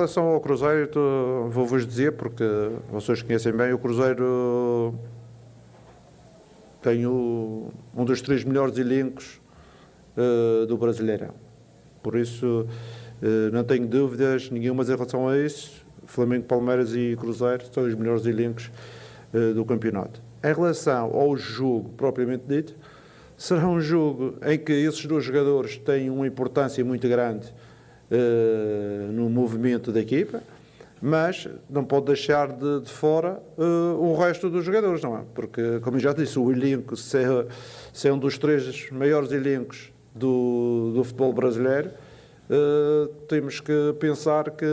Em relação ao Cruzeiro, vou-vos dizer, porque vocês conhecem bem, o Cruzeiro tem um dos 3 melhores elencos do Brasileirão. Por isso, não tenho dúvidas nenhumas em relação a isso. Flamengo, Palmeiras e Cruzeiro são os melhores elencos do campeonato. Em relação ao jogo propriamente dito, será um jogo em que esses dois jogadores têm uma importância muito grande no movimento da equipa, mas não pode deixar de fora o resto dos jogadores, não é? Porque, como eu já disse, o elenco, se é um dos 3 maiores elencos do futebol brasileiro, temos que pensar que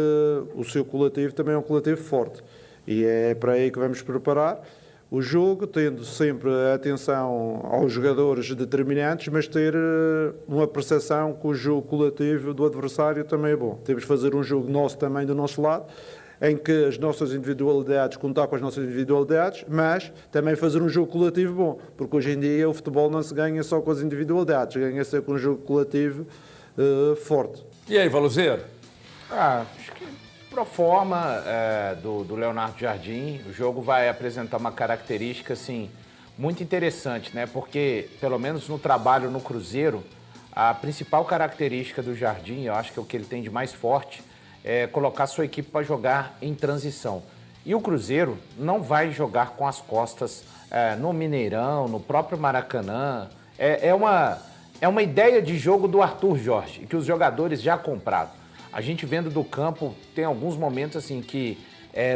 o seu coletivo também é um coletivo forte. E é para aí que vamos preparar o jogo, tendo sempre a atenção aos jogadores determinantes, mas ter uma percepção que o jogo coletivo do adversário também é bom. Temos de fazer um jogo nosso também do nosso lado, em que as nossas individualidades, contar com as nossas individualidades, mas também fazer um jogo coletivo bom, porque hoje em dia o futebol não se ganha só com as individualidades, ganha-se com um jogo coletivo forte. E aí, Valuzeiro? Acho que pro forma do Leonardo Jardim, o jogo vai apresentar uma característica assim, muito interessante, né? Porque, pelo menos no trabalho no Cruzeiro, a principal característica do Jardim, eu acho que é o que ele tem de mais forte, é colocar sua equipe para jogar em transição. E o Cruzeiro não vai jogar com as costas no Mineirão, no próprio Maracanã. É uma ideia de jogo do Arthur Jorge, que os jogadores já compraram. A gente vendo do campo, tem alguns momentos assim que,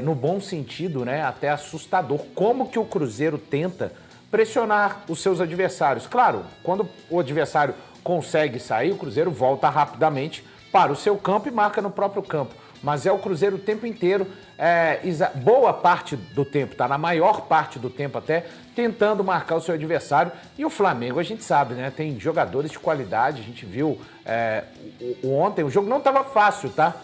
no bom sentido, né, até assustador, como que o Cruzeiro tenta pressionar os seus adversários. Claro, quando o adversário consegue sair, o Cruzeiro volta rapidamente para o seu campo e marca no próprio campo. Mas é o Cruzeiro o tempo inteiro, boa parte do tempo, tá? Na maior parte do tempo até, tentando marcar o seu adversário. E o Flamengo, a gente sabe, né? Tem jogadores de qualidade, a gente viu ontem, o jogo não estava fácil, tá?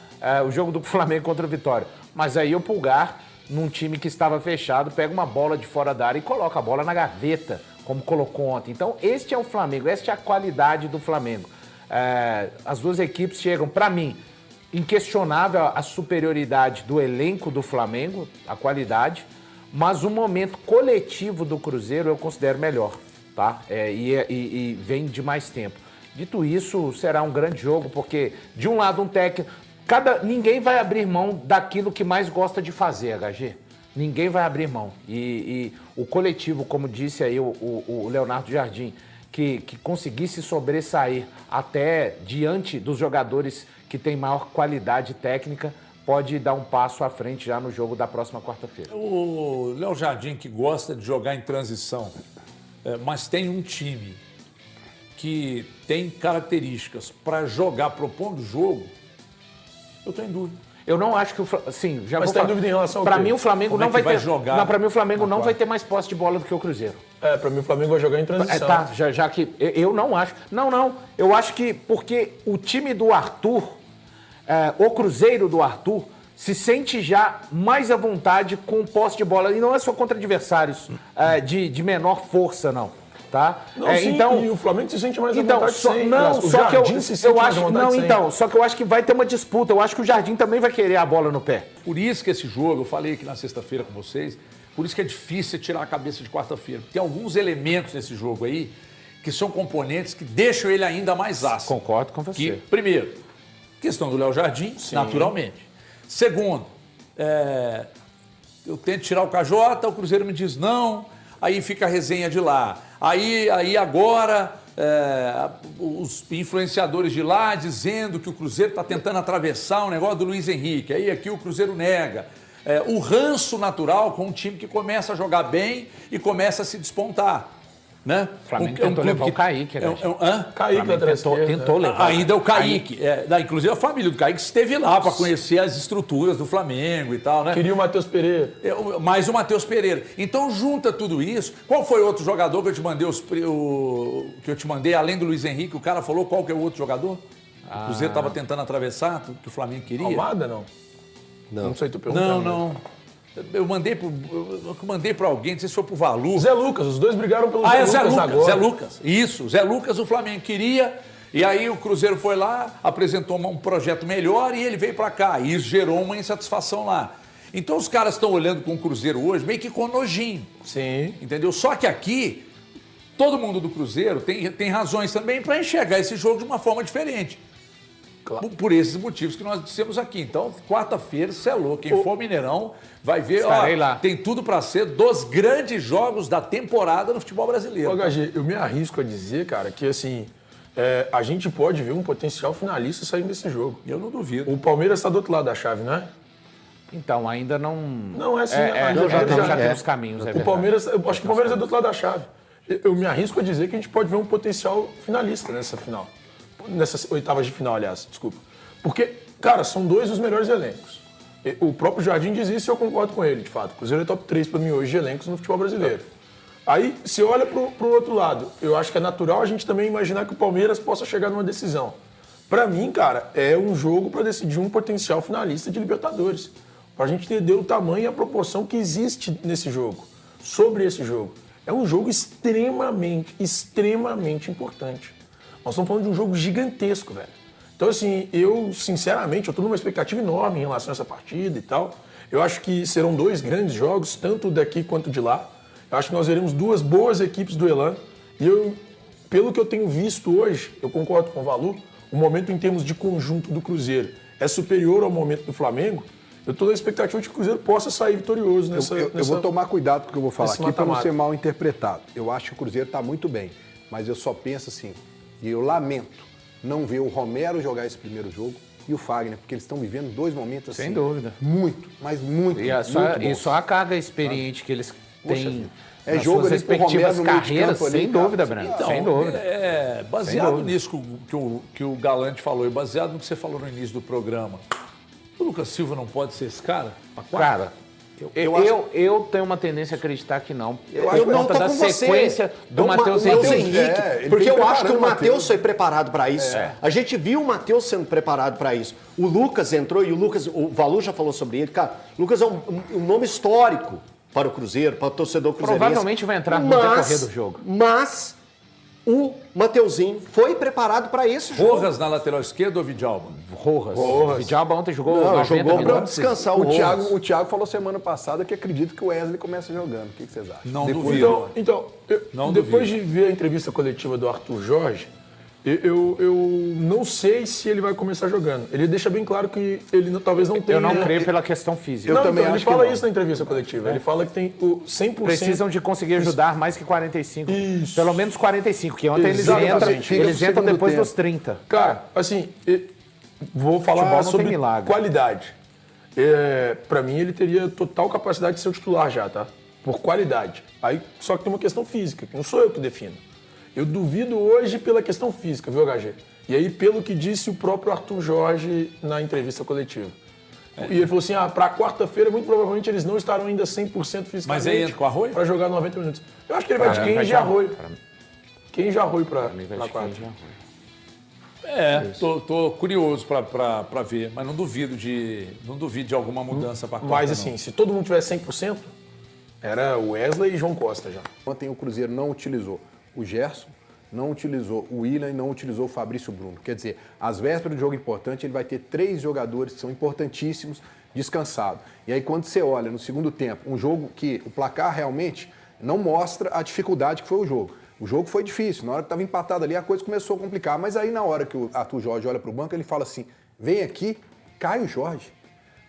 O jogo do Flamengo contra o Vitória. Mas aí o Pulgar, num time que estava fechado, pega uma bola de fora da área e coloca a bola na gaveta, como colocou ontem. Então, este é o Flamengo, esta é a qualidade do Flamengo. As duas equipes chegam, para mim, inquestionável a superioridade do elenco do Flamengo, a qualidade, mas o momento coletivo do Cruzeiro eu considero melhor, tá? E vem de mais tempo. Dito isso, será um grande jogo, porque de um lado um técnico, ninguém vai abrir mão daquilo que mais gosta de fazer, HG. Ninguém vai abrir mão. E o coletivo, como disse aí o Leonardo Jardim, que conseguisse sobressair até diante dos jogadores que têm maior qualidade técnica, pode dar um passo à frente já no jogo da próxima quarta-feira. O Léo Jardim, que gosta de jogar em transição, mas tem um time que tem características para jogar propondo o jogo, eu estou em dúvida. Eu não acho que o sim, já mas vou falar. Mas dúvida em relação ao Para mim o Flamengo não vai ter jogar. Não, para mim o Flamengo não vai ter mais posse de bola do que o Cruzeiro. Para mim o Flamengo vai jogar em transição. Tá, já que eu não acho. Não, eu acho que porque o time do Arthur, o Cruzeiro do Arthur se sente já mais à vontade com posse de bola e não é só contra adversários de menor força, não. Tá? Não, sim, então, e o Flamengo se sente mais à vontade só que eu acho que vai ter uma disputa. Eu acho que o Jardim também vai querer a bola no pé. Por isso que esse jogo, eu falei aqui na sexta-feira com vocês, por isso que é difícil tirar a cabeça de quarta-feira. Tem alguns elementos nesse jogo aí que são componentes que deixam ele ainda mais ácido. Concordo com você. Primeiro, questão do Léo Jardim, sim, naturalmente. Segundo, eu tento tirar o KJ, o Cruzeiro me diz não, aí fica a resenha de lá. Aí agora, os influenciadores de lá dizendo que o Cruzeiro está tentando atravessar o negócio do Luiz Henrique. Aí aqui o Cruzeiro nega. O ranço natural com um time que começa a jogar bem e começa a se despontar. Né? O Flamengo tentou levar o Kaique, né? Kaique tentou levar. Ainda o Kaique. Inclusive a família do Kaique esteve lá para conhecer as estruturas do Flamengo e tal, né? Queria o Matheus Pereira. Mais o Matheus Pereira. Então junta tudo isso. Qual foi outro jogador que eu te mandei, além do Luiz Henrique? O cara falou qual que é o outro jogador? O Cruzeiro estava tentando atravessar, que o Flamengo queria. Almada, não? Não sei, tu perguntando. Não. Eu mandei para alguém, não sei se foi pro Valu. Zé Lucas, os dois brigaram pelo Zé Lucas agora. Zé Lucas. Isso, Zé Lucas, o Flamengo queria E aí o Cruzeiro foi lá, apresentou um projeto melhor e ele veio para cá. E isso gerou uma insatisfação lá. Então os caras estão olhando com o Cruzeiro hoje meio que com nojinho. Sim. Entendeu? Só que aqui, todo mundo do Cruzeiro tem razões também para enxergar esse jogo de uma forma diferente. Claro. Por esses motivos que nós dissemos aqui. Então, quarta-feira, você é louco. Quem for Mineirão vai ver, Estarei lá. tem tudo para ser dos grandes jogos da temporada no futebol brasileiro. Ô, HG, eu me arrisco a dizer, cara, que assim, a gente pode ver um potencial finalista saindo desse jogo. Eu não duvido. O Palmeiras está do outro lado da chave, né? Então, ainda não... Não, é assim, já tem os caminhos, O Palmeiras, eu acho que o Palmeiras é do outro lado da chave. Eu me arrisco a dizer que a gente pode ver um potencial finalista nessa final. Nessas oitavas de final, aliás, desculpa. Porque, cara, são dois dos melhores elencos. O próprio Jardim diz isso e eu concordo com ele, de fato. O Cruzeiro é top 3 para mim hoje de elencos no futebol brasileiro. Aí, se olha pro outro lado, eu acho que é natural a gente também imaginar que o Palmeiras possa chegar numa decisão. Para mim, cara, é um jogo para decidir um potencial finalista de Libertadores. Pra gente entender o tamanho e a proporção que existe nesse jogo, sobre esse jogo. É um jogo extremamente importante. Nós estamos falando de um jogo gigantesco, velho. Então, assim, eu, sinceramente, eu tô numa expectativa enorme em relação a essa partida e tal. Eu acho que serão dois grandes jogos, tanto daqui quanto de lá. Eu acho que nós veremos duas boas equipes do Elan. E eu, pelo que eu tenho visto hoje, eu concordo com o Valu, o momento em termos de conjunto do Cruzeiro é superior ao momento do Flamengo. Eu estou na expectativa de que o Cruzeiro possa sair vitorioso nessa... Eu vou tomar cuidado com o que eu vou falar nesse aqui para não mata-mata. ser mal interpretado. Eu acho que o Cruzeiro está muito bem, mas eu só penso assim, e eu lamento não ver o Romero jogar esse primeiro jogo e o Fagner, porque eles estão vivendo dois momentos assim... Sem dúvida. Muito, mas muito, E só a carga experiente que eles têm é nas jogo suas ali pro Romero respectivas no meio de carreiras, campo ali, sem cara. dúvida, Breno. Então, sem dúvida. Baseado dúvida. nisso que o Galante falou e baseado no que você falou no início do programa, o Lucas Silva não pode ser esse cara? Cara, eu tenho uma tendência a acreditar que não. Eu não tô da com você. sequência do O Matheus Henrique. Henrique. ele Porque tem eu acho que preparando o o Matheus Matheus. foi preparado para isso. A gente viu o Matheus sendo preparado para isso. O Lucas entrou e o Valu já falou sobre ele. Cara, o Lucas é um nome histórico para o Cruzeiro, para o torcedor cruzeirense. Provavelmente vai entrar no decorrer do jogo. Mas o Mateuzinho foi preparado para esse jogo. Rojas na lateral esquerda ou Vidalba? Rojas. O Vidalba ontem jogou Não, 90 jogou para minutos. descansar o Rojas. O Thiago falou semana passada que acredita que o Wesley começa jogando. O que vocês acham? Não duvido. Então Não depois duvido. de ver a entrevista coletiva do Arthur Jorge, eu não sei se ele vai começar jogando. Ele deixa bem claro que ele talvez não tenha... Eu não creio pela questão física. Não, também então, ele acho que fala não. isso na entrevista coletiva. Ele fala que tem o 100%... Precisam de conseguir ajudar mais que 45. Isso. Pelo menos 45, que ontem Exatamente. eles entram segundo depois tempo. dos 30. Cara, assim, vou Futebol falar não tem sobre milagre. qualidade. Pra mim, ele teria total capacidade de ser o titular já, tá? Por qualidade. Aí, só que tem uma questão física, que não sou eu que defino. Eu duvido hoje pela questão física, viu, HG? E aí, pelo que disse o próprio Arthur Jorge na entrevista coletiva. E ele falou assim, pra quarta-feira, muito provavelmente, eles não estarão ainda 100% fisicamente. Mas aí entra com o Arroio? Pra jogar 90 minutos. Eu acho que ele vai de Kenji e Arroio. Kenji e Arroio pra quarta. Tô curioso para ver, mas não duvido de alguma mudança para quarta. Mas assim, se todo mundo tivesse 100%, era o Wesley e João Costa já. Ontem o Cruzeiro não utilizou o Gerson, não utilizou o Willian e não utilizou o Fabrício Bruno. Quer dizer, às vésperas do jogo importante, ele vai ter 3 jogadores que são importantíssimos descansados. E aí quando você olha no segundo tempo, um jogo que o placar realmente não mostra a dificuldade que foi o jogo. O jogo foi difícil, na hora que estava empatado ali a coisa começou a complicar. Mas aí na hora que o Arthur Jorge olha para o banco, ele fala assim, vem aqui, Caio Jorge.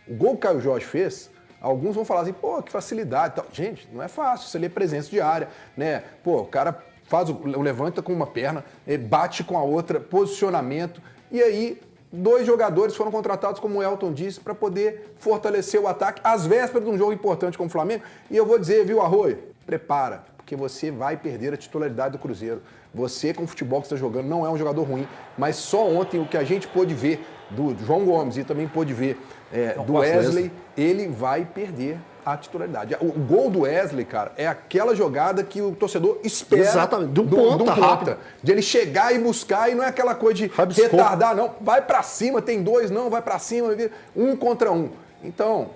O gol que o Caio Jorge fez, alguns vão falar assim, pô, que facilidade e tal. Gente, não é fácil, isso ali é presença de área, né? Pô, o cara faz o levanta com uma perna, bate com a outra, posicionamento. E aí, 2 jogadores foram contratados, como o Elton disse, para poder fortalecer o ataque às vésperas de um jogo importante como o Flamengo. E eu vou dizer, viu, Arroio? Prepara, porque você vai perder a titularidade do Cruzeiro. Você, com o futebol que está jogando, não é um jogador ruim, mas só ontem o que a gente pôde ver do João Gomes e também pôde ver do Wesley, ele vai perder a titularidade. O gol do Wesley, cara, é aquela jogada que o torcedor espera. Exatamente, de um ponta rápido. De ele chegar e buscar, e não é aquela coisa de retardar, não. Vai pra cima, tem 2, não, vai pra cima, 1 contra 1. Então,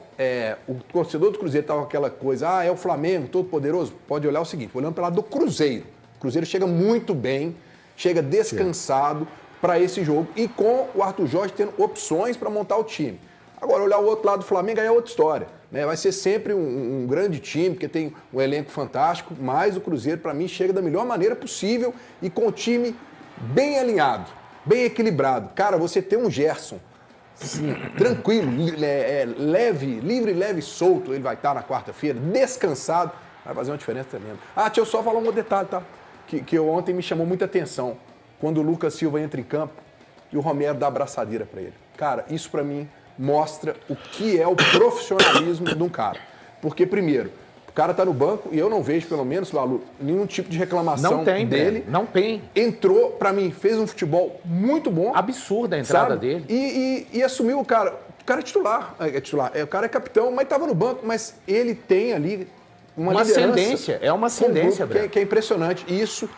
o torcedor do Cruzeiro estava com aquela coisa, é o Flamengo, todo poderoso. Pode olhar o seguinte, olhando pelo lado do Cruzeiro. O Cruzeiro chega muito bem, chega descansado, para esse jogo e com o Arthur Jorge tendo opções para montar o time. Agora, olhar o outro lado do Flamengo aí é outra história, né? Vai ser sempre um grande time, porque tem um elenco fantástico, mas o Cruzeiro, para mim, chega da melhor maneira possível e com o time bem alinhado, bem equilibrado. Cara, você tem um Gerson, assim, tranquilo, leve, livre, leve e solto, ele vai estar na quarta-feira, descansado, vai fazer uma diferença tremenda. Ah, deixa eu só falar um outro detalhe, tá? Que ontem me chamou muita atenção, quando o Lucas Silva entra em campo e o Romero dá a abraçadeira para ele. Cara, isso para mim mostra o que é o profissionalismo de um cara. Porque, primeiro, o cara tá no banco e eu não vejo, pelo menos, Valu, nenhum tipo de reclamação Não tem, dele. Breno, não tem. Entrou, pra mim, fez um futebol muito bom. Absurda a entrada sabe? dele. E assumiu o cara. O cara é titular. O cara é capitão, mas tava no banco. Mas ele tem ali uma liderança. Ascendência. É uma ascendência, Breno. que é impressionante. Isso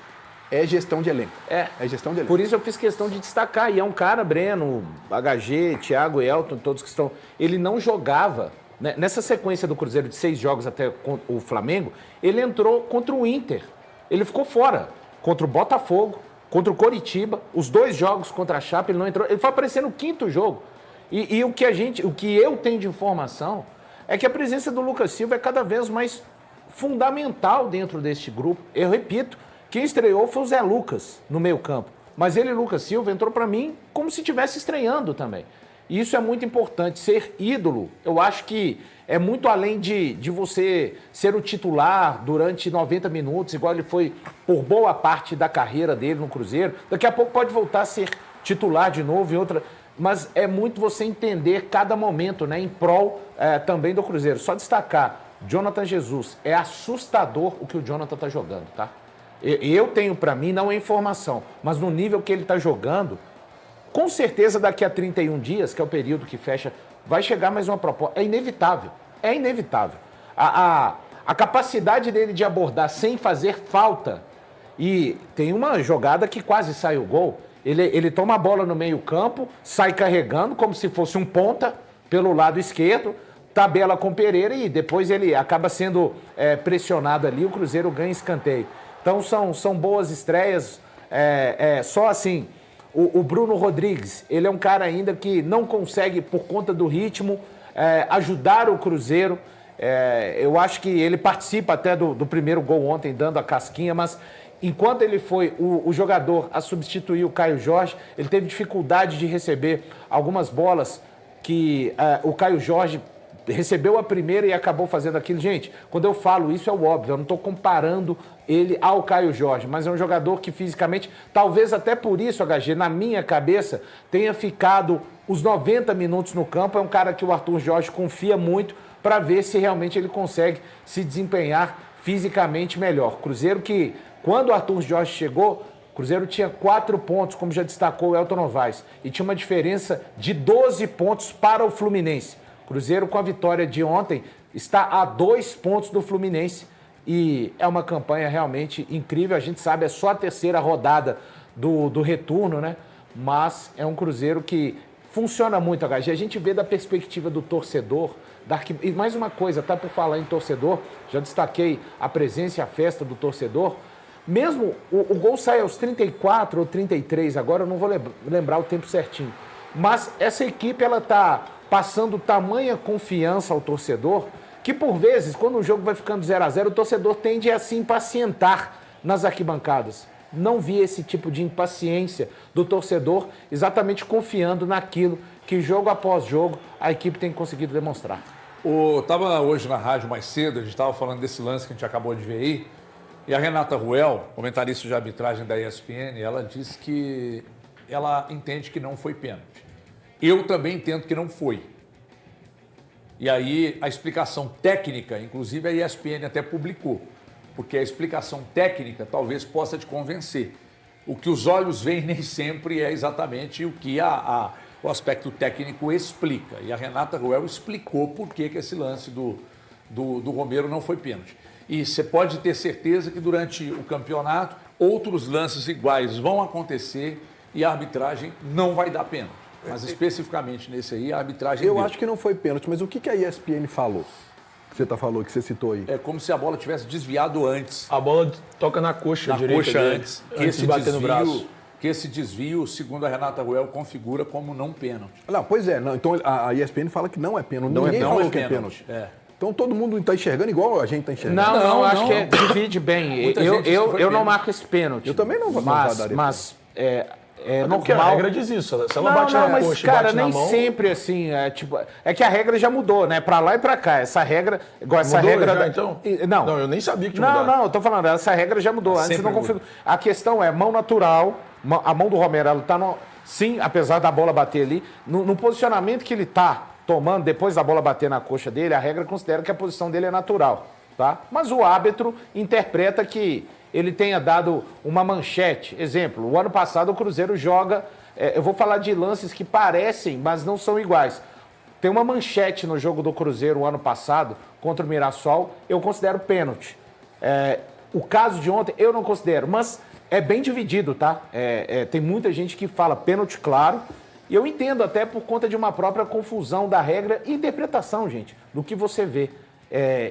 é gestão de elenco. É gestão de elenco. Por isso eu fiz questão de destacar. E é um cara, Breno, HG, Thiago, Elton, todos que estão... Ele não jogava. Né? Nessa sequência do Cruzeiro de 6 jogos até o Flamengo, ele entrou contra o Inter. Ele ficou fora. Contra o Botafogo, contra o Coritiba. Os 2 jogos contra a Chape, ele não entrou. Ele foi aparecer no 5º jogo. E o que eu tenho de informação é que a presença do Lucas Silva é cada vez mais fundamental dentro deste grupo. Eu repito, quem estreou foi o Zé Lucas no meio-campo. Mas ele, Lucas Silva, entrou para mim como se estivesse estreando também. E isso é muito importante. Ser ídolo, eu acho que é muito além de você ser o titular durante 90 minutos, igual ele foi por boa parte da carreira dele no Cruzeiro. Daqui a pouco pode voltar a ser titular de novo em outra... Mas é muito você entender cada momento, né, em prol também do Cruzeiro. Só destacar, Jonathan Jesus, é assustador o que o Jonathan está jogando, tá? Eu tenho para mim, não é informação, mas no nível que ele está jogando, com certeza daqui a 31 dias, que é o período que fecha, vai chegar mais uma proposta. É inevitável, é inevitável. A capacidade dele de abordar sem fazer falta, e tem uma jogada que quase sai o gol, ele toma a bola no meio campo, sai carregando como se fosse um ponta pelo lado esquerdo, tabela com Pereira e depois ele acaba sendo pressionado ali, o Cruzeiro ganha escanteio. Então são boas estreias, só assim, o Bruno Rodrigues, ele é um cara ainda que não consegue, por conta do ritmo, ajudar o Cruzeiro. Eu acho que ele participa até do primeiro gol ontem, dando a casquinha, mas enquanto ele foi o jogador a substituir o Caio Jorge, ele teve dificuldade de receber algumas bolas que o Caio Jorge recebeu a primeira e acabou fazendo aquilo. Gente, quando eu falo isso é o óbvio, eu não estou comparando ele ao Caio Jorge, mas é um jogador que fisicamente, talvez até por isso, HG, na minha cabeça, tenha ficado os 90 minutos no campo. É um cara que o Arthur Jorge confia muito para ver se realmente ele consegue se desempenhar fisicamente melhor. Cruzeiro que, quando o Arthur Jorge chegou, o Cruzeiro tinha 4 pontos, como já destacou o Elton Novaes, e tinha uma diferença de 12 pontos para o Fluminense. Cruzeiro, com a vitória de ontem, está a 2 pontos do Fluminense e é uma campanha realmente incrível. A gente sabe, é só a 3ª rodada do retorno, né? Mas é um Cruzeiro que funciona muito, HG. A gente vê da perspectiva do torcedor, e mais uma coisa, tá, por falar em torcedor, já destaquei a presença e a festa do torcedor. Mesmo o gol sai aos 34 ou 33, agora eu não vou lembrar o tempo certinho. Mas essa equipe, ela tá passando tamanha confiança ao torcedor, que por vezes, quando o jogo vai ficando 0-0, o torcedor tende a se impacientar nas arquibancadas. Não vi esse tipo de impaciência do torcedor, exatamente confiando naquilo que jogo após jogo a equipe tem conseguido demonstrar. Estava hoje na rádio mais cedo, a gente estava falando desse lance que a gente acabou de ver aí, e a Renata Ruel, comentarista de arbitragem da ESPN, ela disse que ela entende que não foi pênalti. Eu também entendo que não foi. E aí a explicação técnica, inclusive a ESPN até publicou, porque a explicação técnica talvez possa te convencer. O que os olhos veem nem sempre é exatamente o que o aspecto técnico explica. E a Renata Ruel explicou por que esse lance do Romero não foi pênalti. E você pode ter certeza que durante o campeonato outros lances iguais vão acontecer e a arbitragem não vai dar pênalti. Mas especificamente nesse aí, a arbitragem Eu deu. acho que não foi pênalti, mas o que a ESPN falou? Que você falou, que você citou aí. É como se a bola tivesse desviado antes. A bola toca na coxa Na direita coxa dele, antes. antes de bater no braço. que esse desvio, segundo a Renata Ruel, configura como não pênalti. Não, pois é, não, então a ESPN fala que não é pênalti. Ninguém não falou é que é pênalti. pênalti. Então todo mundo está enxergando igual a gente está enxergando. Não, acho não. que divide bem. Muita gente disse que foi Eu não pênalti. marco esse pênalti. Eu também não vou daria Mas é Porque a normal. regra diz isso. Se ela Não, bate não, na mas, coxa e cara, bate na nem mão... sempre assim. É que a regra já mudou, né? Pra lá e pra cá. Essa regra. Igual essa Mudou regra. já, então? Não. Não, eu nem sabia que tinha Não, mudado. eu tô falando, essa regra já mudou. Antes sempre não muda. configura. A questão é mão natural. A mão do Romero, ela tá no. Sim, apesar da bola bater ali, no posicionamento que ele tá tomando, depois da bola bater na coxa dele, a regra considera que a posição dele é natural, tá? Mas o árbitro interpreta que ele tenha dado uma manchete. Exemplo, o ano passado o Cruzeiro joga, eu vou falar de lances que parecem, mas não são iguais. Tem uma manchete no jogo do Cruzeiro o ano passado, contra o Mirassol, eu considero pênalti. O caso de ontem eu não considero, mas é bem dividido, tá? Tem muita gente que fala pênalti claro, e eu entendo até por conta de uma própria confusão da regra e interpretação, gente, do que você vê.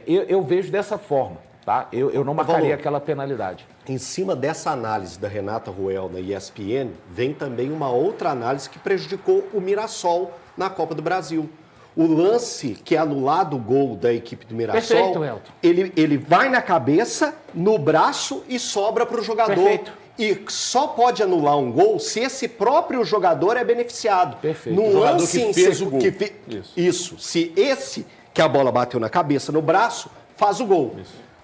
Eu vejo dessa forma, tá? Eu não marcaria aquela penalidade. Em cima dessa análise da Renata Ruel na ESPN, vem também uma outra análise que prejudicou o Mirassol na Copa do Brasil. O lance que é anulado o gol da equipe do Mirassol, Perfeito, Elton. ele vai na cabeça, no braço e sobra para o jogador. Perfeito. E só pode anular um gol se esse próprio jogador é beneficiado. Perfeito. No O jogador lance que em fez si- o gol. Isso. Se esse que a bola bateu na cabeça, no braço, faz o gol.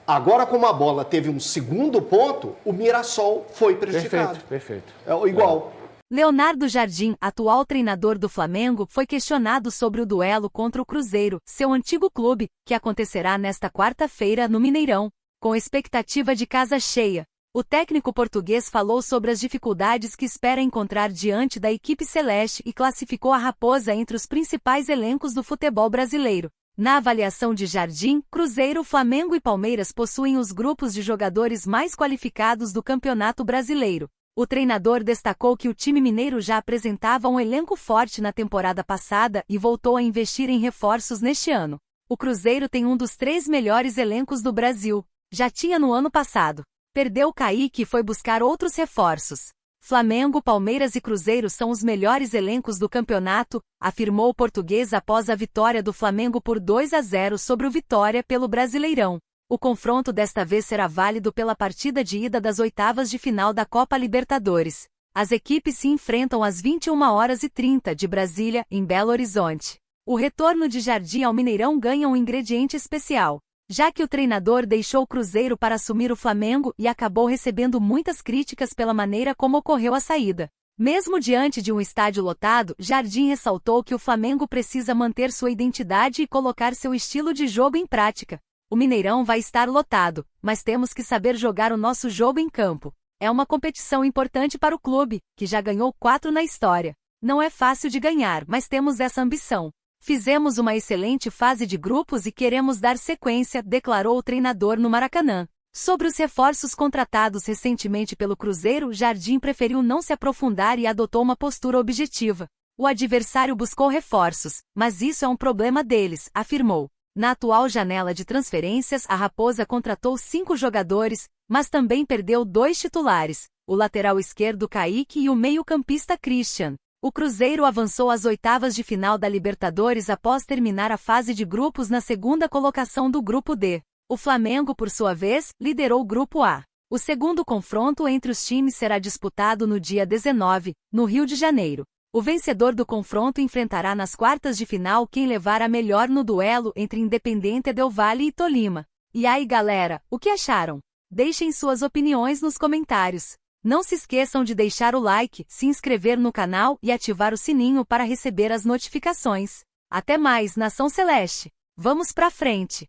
Agora, como a bola teve um segundo ponto, o Mirassol foi prejudicado. Perfeito. É igual. Leonardo Jardim, atual treinador do Flamengo, foi questionado sobre o duelo contra o Cruzeiro, seu antigo clube, que acontecerá nesta quarta-feira no Mineirão, com expectativa de casa cheia. O técnico português falou sobre as dificuldades que espera encontrar diante da equipe celeste e classificou a Raposa entre os principais elencos do futebol brasileiro. Na avaliação de Jardim, Cruzeiro, Flamengo e Palmeiras possuem os grupos de jogadores mais qualificados do Campeonato Brasileiro. O treinador destacou que o time mineiro já apresentava um elenco forte na temporada passada e voltou a investir em reforços neste ano. O Cruzeiro tem um dos 3 melhores elencos do Brasil. Já tinha no ano passado. Perdeu Kaique e foi buscar outros reforços. Flamengo, Palmeiras e Cruzeiro são os melhores elencos do campeonato, afirmou o português após a vitória do Flamengo por 2-0 sobre o Vitória pelo Brasileirão. O confronto desta vez será válido pela partida de ida das oitavas de final da Copa Libertadores. As equipes se enfrentam às 21h30 de Brasília, em Belo Horizonte. O retorno de Jardim ao Mineirão ganha um ingrediente especial, já que o treinador deixou o Cruzeiro para assumir o Flamengo e acabou recebendo muitas críticas pela maneira como ocorreu a saída. Mesmo diante de um estádio lotado, Jardim ressaltou que o Flamengo precisa manter sua identidade e colocar seu estilo de jogo em prática. O Mineirão vai estar lotado, mas temos que saber jogar o nosso jogo em campo. É uma competição importante para o clube, que já ganhou 4 na história. Não é fácil de ganhar, mas temos essa ambição. Fizemos uma excelente fase de grupos e queremos dar sequência, declarou o treinador no Maracanã. Sobre os reforços contratados recentemente pelo Cruzeiro, Jardim preferiu não se aprofundar e adotou uma postura objetiva. O adversário buscou reforços, mas isso é um problema deles, afirmou. Na atual janela de transferências, a Raposa contratou 5 jogadores, mas também perdeu 2 titulares, o lateral esquerdo Kaique e o meio-campista Christian. O Cruzeiro avançou às oitavas de final da Libertadores após terminar a fase de grupos na segunda colocação do Grupo D. O Flamengo, por sua vez, liderou o Grupo A. O segundo confronto entre os times será disputado no dia 19, no Rio de Janeiro. O vencedor do confronto enfrentará nas quartas de final quem levar a melhor no duelo entre Independiente Del Valle e Tolima. E aí, galera, o que acharam? Deixem suas opiniões nos comentários. Não se esqueçam de deixar o like, se inscrever no canal e ativar o sininho para receber as notificações. Até mais, Nação Celeste! Vamos pra frente!